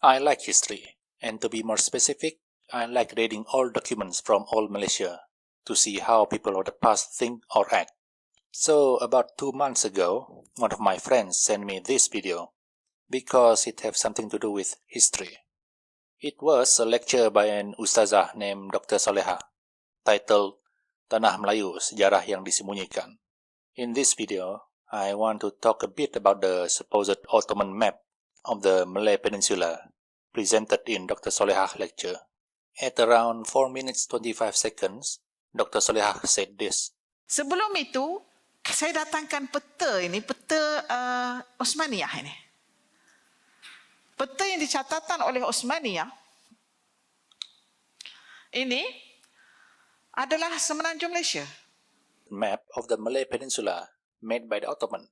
I like history, and to be more specific, I like reading old documents from old Malaysia to see how people of the past think or act. So about 2 months ago, one of my friends sent me this video because it has something to do with history. It was a lecture by an ustazah named Dr. Soleha, titled Tanah Melayu, Sejarah yang Disembunyikan. In this video, I want to talk a bit about the supposed Ottoman map of the Malay Peninsula presented in Dr. Soleha's lecture. At around 4 minutes 25 seconds, Dr. Soleha said this. Sebelum itu, saya datangkan peta ini, peta Osmaniyah ini. Peta yang dicatatkan oleh Osmaniyah ini adalah semenanjung Malaysia. Map of the Malay Peninsula made by the Ottoman.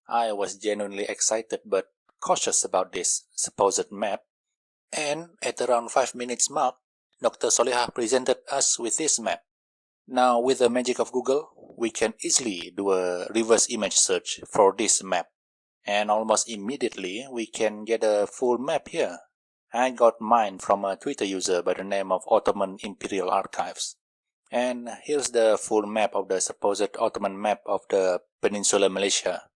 I was genuinely excited but cautious about this supposed map, and at around 5 minutes mark, Dr. Soleha presented us with this map. Now, with the magic of Google, we can easily do a reverse image search for this map, and almost immediately we can get a full map here. I got mine from a Twitter user by the name of Ottoman Imperial Archives. And here's the full map of the supposed Ottoman map of the Peninsula Malaysia.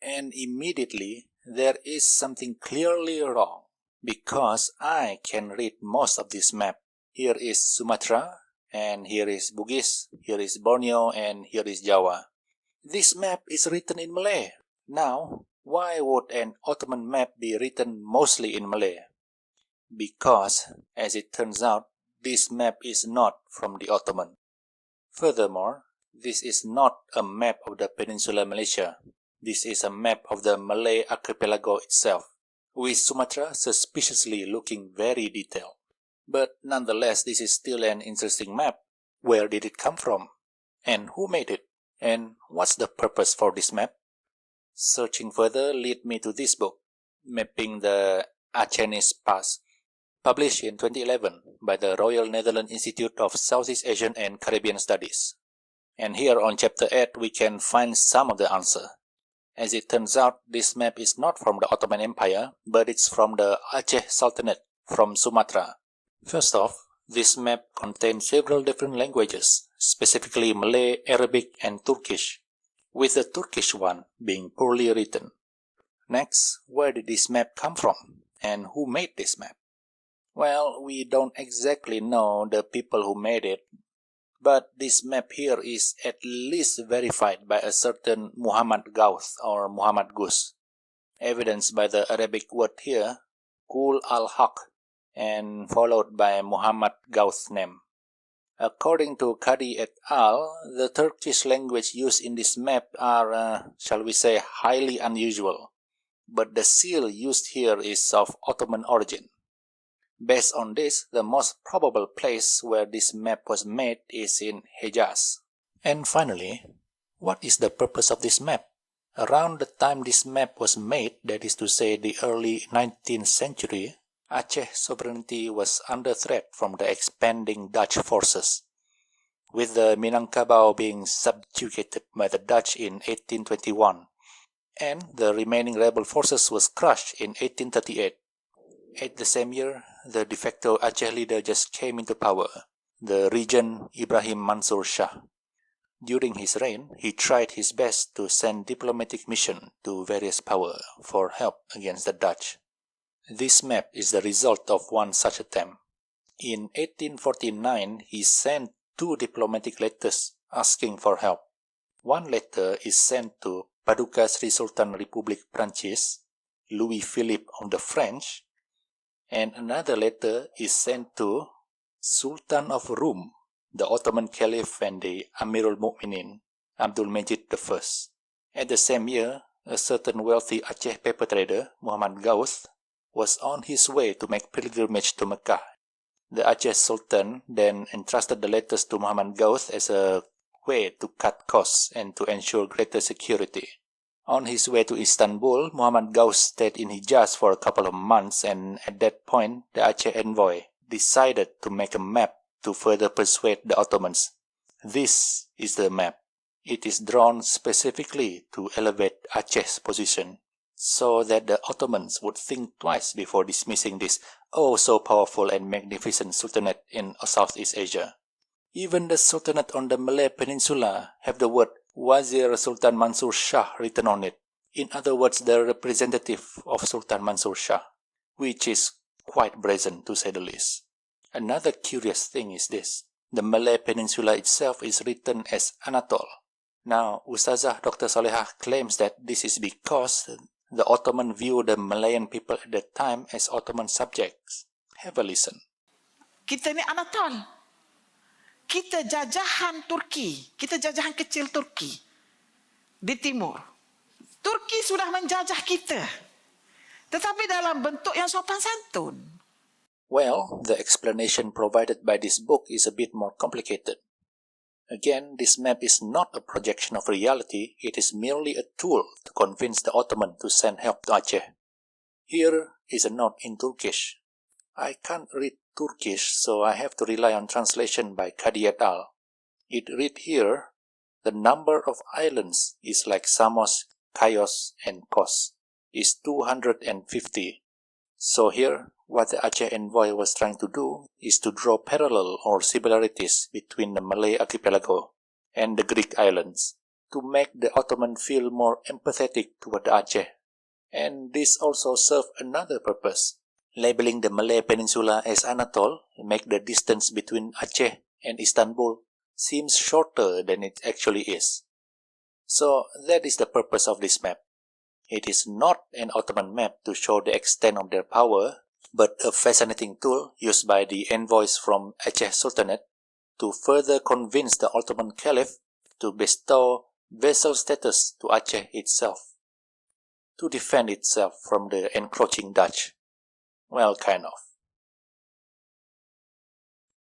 And immediately, there is something clearly wrong, because I can read most of this map. Here is Sumatra, and here is Bugis, here is Borneo, and here is Java. This map is written in Malay. Now, why would an Ottoman map be written mostly in Malay? Because, as it turns out, this map is not from the Ottoman. Furthermore, this is not a map of the Peninsula Malaysia. This is a map of the Malay archipelago itself, with Sumatra suspiciously looking very detailed. But nonetheless, this is still an interesting map. Where did it come from? And who made it? And what's the purpose for this map? Searching further led me to this book, Mapping the Achenese Past, published in 2011 by the Royal Netherlands Institute of Southeast Asian and Caribbean Studies. And here on Chapter 8 we can find some of the answer. As it turns out, this map is not from the Ottoman Empire, but it's from the Aceh Sultanate, from Sumatra. First off, this map contains several different languages, specifically Malay, Arabic, and Turkish, with the Turkish one being poorly written. Next, where did this map come from, and who made this map? Well, we don't exactly know the people who made it, but this map here is at least verified by a certain Muhammad Gauth or Muhammad Gus, evidenced by the Arabic word here, Kul al-Haq, and followed by Muhammad Gauth's name. According to Kadi et al., the Turkish language used in this map are, shall we say, highly unusual, but the seal used here is of Ottoman origin. Based on this, the most probable place where this map was made is in Hejaz. And finally, what is the purpose of this map? Around the time this map was made, that is to say the early 19th century, Aceh sovereignty was under threat from the expanding Dutch forces, with the Minangkabau being subjugated by the Dutch in 1821, and the remaining rebel forces was crushed in 1838. At the same year, the de facto Aceh leader just came into power, the regent Ibrahim Mansur Shah. During his reign, he tried his best to send diplomatic missions to various powers for help against the Dutch. This map is the result of one such attempt. In 1849, he sent 2 diplomatic letters asking for help. One letter is sent to Paduka Sri Sultan Republik Perancis, Louis Philippe of the French, and another letter is sent to Sultan of Rum, the Ottoman Caliph and the Amirul Mu'minin, Abdul Majid I. At the same year, a certain wealthy Aceh paper trader, Muhammad Gauth, was on his way to make pilgrimage to Mecca. The Aceh Sultan then entrusted the letters to Muhammad Gauth as a way to cut costs and to ensure greater security. On his way to Istanbul, Muhammad Gauth stayed in Hijaz for a couple of months, and at that point, the Aceh envoy decided to make a map to further persuade the Ottomans. This is the map. It is drawn specifically to elevate Aceh's position, so that the Ottomans would think twice before dismissing this oh so powerful and magnificent sultanate in Southeast Asia. Even the sultanate on the Malay Peninsula have the word Wazir Sultan Mansur Shah written on it. In other words, the representative of Sultan Mansur Shah, which is quite brazen to say the least. Another curious thing is this. The Malay Peninsula itself is written as Anatole. Now, Ustazah Dr. Salehah claims that this is because the Ottoman viewed the Malayan people at that time as Ottoman subjects. Have a listen. Kita ni Anatol. Kita jajahan Turki. Kita jajahan kecil Turki. Di timur. Turki sudah menjajah kita. Tetapi dalam bentuk yang sopan santun. Well, the explanation provided by this book is a bit more complicated. Again, this map is not a projection of reality, it is merely a tool to convince the Ottoman to send help to Aceh. Here is a note in Turkish. I can't read Turkish, so I have to rely on translation by Kadi et al. It read here, the number of islands is like Samos, Kayos, and Kos, is 250. So here, what the Aceh envoy was trying to do is to draw parallel or similarities between the Malay archipelago and the Greek islands to make the Ottoman feel more empathetic toward Aceh. And this also served another purpose. Labeling the Malay Peninsula as Anatole make the distance between Aceh and Istanbul seems shorter than it actually is. So that is the purpose of this map. It is not an Ottoman map to show the extent of their power, but a fascinating tool used by the envoys from Aceh Sultanate to further convince the Ottoman Caliph to bestow vassal status to Aceh itself, to defend itself from the encroaching Dutch. Well, kind of.